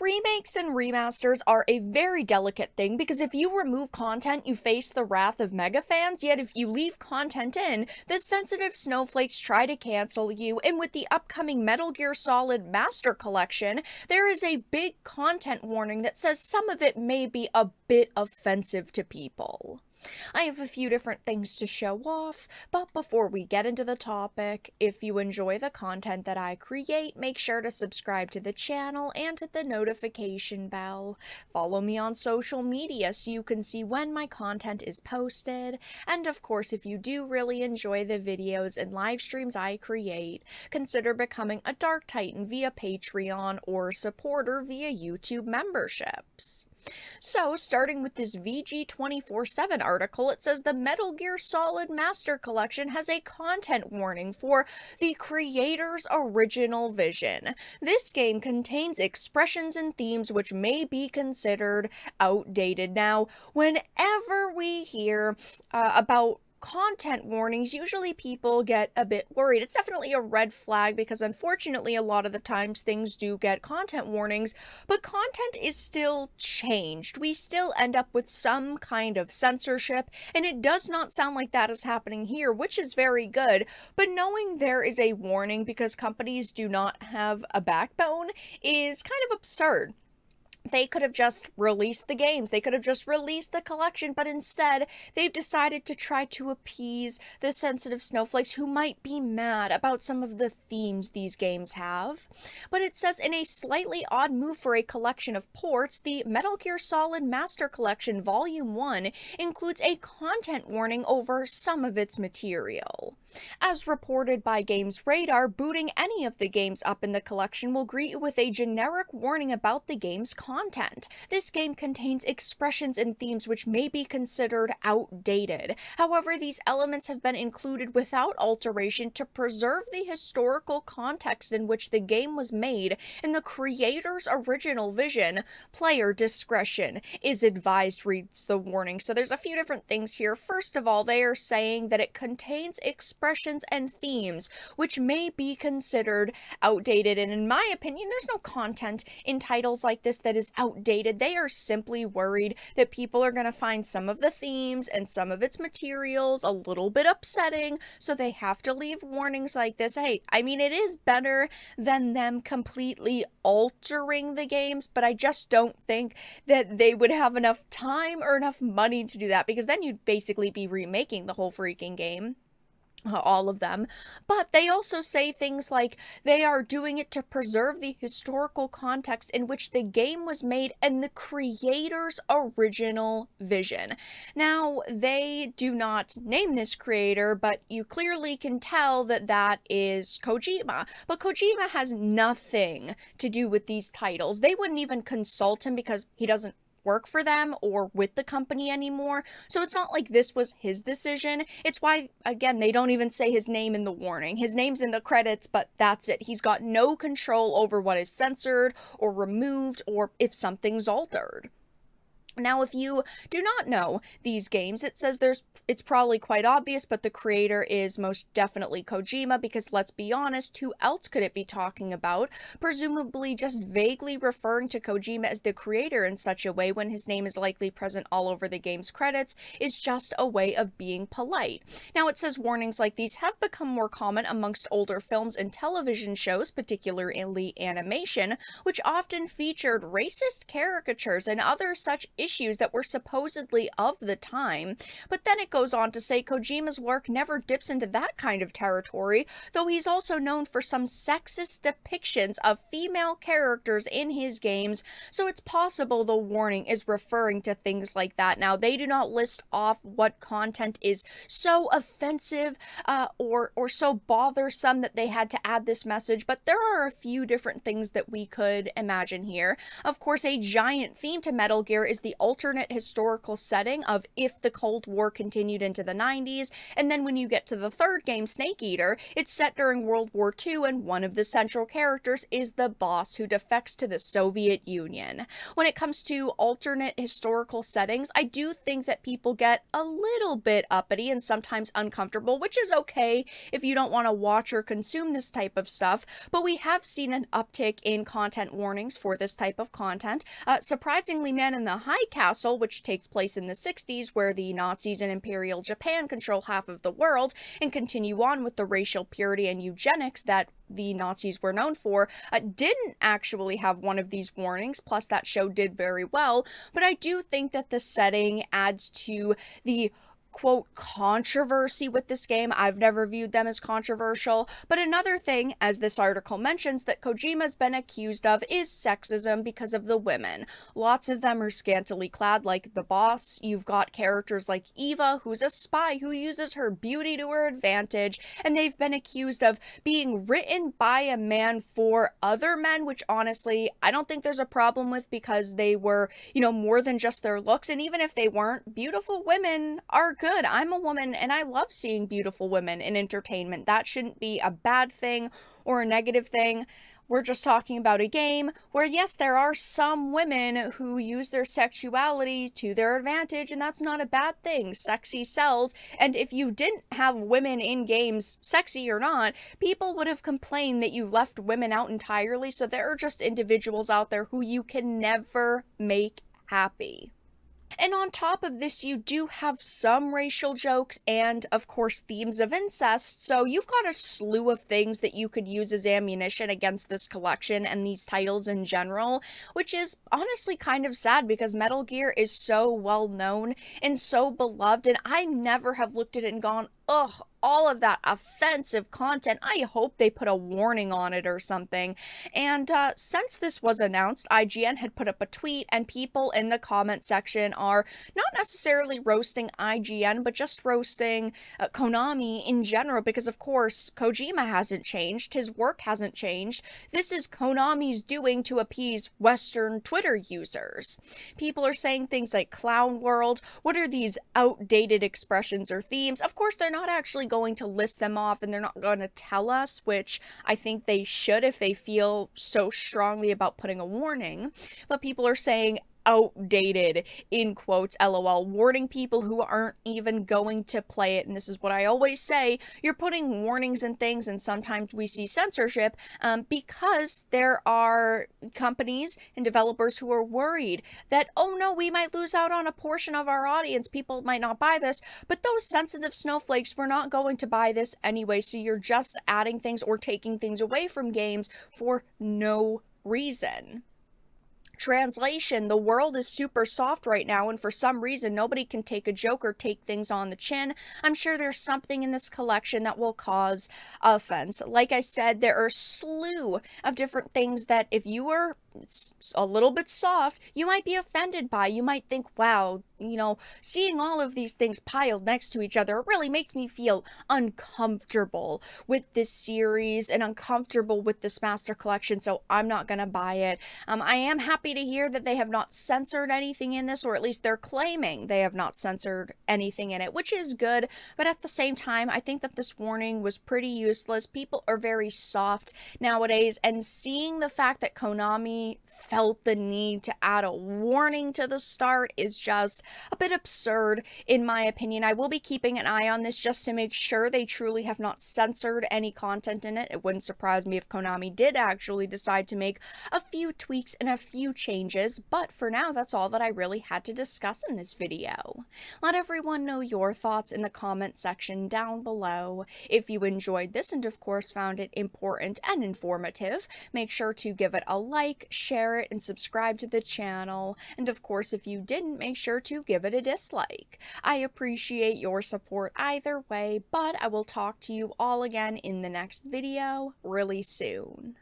Remakes and remasters are a very delicate thing because if you remove content, you face the wrath of mega fans, yet if you leave content in, the sensitive snowflakes try to cancel you, and with the upcoming Metal Gear Solid Master Collection, there is a big content warning that says some of it may be a bit offensive to people. I have a few different things to show off, but before we get into the topic, if you enjoy the content that I create, make sure to subscribe to the channel and hit the notification bell. Follow me on social media so you can see when my content is posted, and of course, if you do really enjoy the videos and live streams I create, consider becoming a Dark Titan via Patreon or supporter via YouTube memberships. So, starting with this VG247 article, it says the Metal Gear Solid Master Collection has a content warning for the creator's original vision. This game contains expressions and themes which may be considered outdated. Now, whenever we hear about content warnings, usually people get a bit worried. It's definitely a red flag because unfortunately a lot of the times things do get content warnings, but content is still changed. We still end up with some kind of censorship, and it does not sound like that is happening here, which is very good. But knowing there is a warning because companies do not have a backbone is kind of absurd. They could have just released the games, they could have just released the collection, but instead they've decided to try to appease the sensitive snowflakes who might be mad about some of the themes these games have. But it says in a slightly odd move for a collection of ports, the Metal Gear Solid Master Collection Volume 1 includes a content warning over some of its material. As reported by Games Radar, booting any of the games up in the collection will greet you with a generic warning about the game's content. This game contains expressions and themes which may be considered outdated. However, these elements have been included without alteration to preserve the historical context in which the game was made and the creator's original vision. Player discretion is advised, reads the warning. So there's a few different things here. First of all, they are saying that it contains expressions and themes which may be considered outdated, and in my opinion there's no content in titles like this that is outdated. They are simply worried that people are going to find some of the themes and some of its materials a little bit upsetting, so they have to leave warnings like this. Hey, I mean, it is better than them completely altering the games, but I just don't think that they would have enough time or enough money to do that, because then you'd basically be remaking the whole freaking game. All of them. But they also say things like they are doing it to preserve the historical context in which the game was made and the creator's original vision. Now, they do not name this creator, but you clearly can tell that that is Kojima. But Kojima has nothing to do with these titles. They wouldn't even consult him because he doesn't work for them or with the company anymore, so it's not like this was his decision. It's why, again, they don't even say his name in the warning. His name's in the credits, but that's it. He's got no control over what is censored or removed or if something's altered. Now, if you do not know these games, it says it's probably quite obvious, but the creator is most definitely Kojima, because let's be honest, who else could it be talking about? Presumably just vaguely referring to Kojima as the creator in such a way when his name is likely present all over the game's credits is just a way of being polite. Now, it says warnings like these have become more common amongst older films and television shows, particularly animation, which often featured racist caricatures and other such issues that were supposedly of the time. But then it goes on to say Kojima's work never dips into that kind of territory, though he's also known for some sexist depictions of female characters in his games, so it's possible the warning is referring to things like that. Now, they do not list off what content is so offensive or so bothersome that they had to add this message, but there are a few different things that we could imagine here. Of course, a giant theme to Metal Gear is the alternate historical setting of if the Cold War continued into the 90s, and then when you get to the third game, Snake Eater, it's set during World War II, and one of the central characters is the boss who defects to the Soviet Union. When it comes to alternate historical settings, I do think that people get a little bit uppity and sometimes uncomfortable, which is okay if you don't want to watch or consume this type of stuff, but we have seen an uptick in content warnings for this type of content. Surprisingly, Man in the High Castle, which takes place in the 60s, where the Nazis and Imperial Japan control half of the world and continue on with the racial purity and eugenics that the Nazis were known for, didn't actually have one of these warnings, plus that show did very well, but I do think that the setting adds to the quote controversy with this game. I've never viewed them as controversial, but another thing, as this article mentions, that Kojima's been accused of is sexism because of the women. Lots of them are scantily clad like the boss. You've got characters like Eva, who's a spy who uses her beauty to her advantage, and they've been accused of being written by a man for other men, which honestly I don't think there's a problem with, because they were, more than just their looks, and even if they weren't, beautiful women are good. I'm a woman and I love seeing beautiful women in entertainment. That shouldn't be a bad thing or a negative thing. We're just talking about a game where, yes, there are some women who use their sexuality to their advantage, and that's not a bad thing. Sexy sells, and if you didn't have women in games, sexy or not, people would have complained that you left women out entirely, so there are just individuals out there who you can never make happy. And on top of this, you do have some racial jokes and, of course, themes of incest, so you've got a slew of things that you could use as ammunition against this collection and these titles in general, which is honestly kind of sad because Metal Gear is so well known and so beloved, and I never have looked at it and gone, ugh, all of that offensive content. I hope they put a warning on it or something. And since this was announced, IGN had put up a tweet, and people in the comment section are not necessarily roasting IGN, but just roasting Konami in general, because of course Kojima hasn't changed, his work hasn't changed. This is Konami's doing to appease Western Twitter users. People are saying things like clown world. What are these outdated expressions or themes? Of course, they're not actually going to list them off, and they're not going to tell us, which I think they should if they feel so strongly about putting a warning. But people are saying outdated, in quotes, LOL, warning people who aren't even going to play it. And this is what I always say, you're putting warnings and things, and sometimes we see censorship because there are companies and developers who are worried that, oh no, we might lose out on a portion of our audience, people might not buy this, but those sensitive snowflakes were not going to buy this anyway, so you're just adding things or taking things away from games for no reason. Translation, the world is super soft right now, and for some reason nobody can take a joke or take things on the chin. I'm sure there's something in this collection that will cause offense. Like I said, there are a slew of different things that if you were a little bit soft, you might be offended by. You might think, wow, seeing all of these things piled next to each other, it really makes me feel uncomfortable with this series and uncomfortable with this master collection, so I'm not gonna buy it. I am happy to hear that they have not censored anything in this, or at least they're claiming they have not censored anything in it, which is good, but at the same time, I think that this warning was pretty useless. People are very soft nowadays, and seeing the fact that Konami felt the need to add a warning to the start is just a bit absurd, in my opinion. I will be keeping an eye on this just to make sure they truly have not censored any content in it. It wouldn't surprise me if Konami did actually decide to make a few tweaks and a few changes, but for now, that's all that I really had to discuss in this video. Let everyone know your thoughts in the comment section down below. If you enjoyed this and of course found it important and informative, make sure to give it a like, share it, and subscribe to the channel. And of course, if you didn't, make sure to give it a dislike. I appreciate your support either way, but I will talk to you all again in the next video really soon.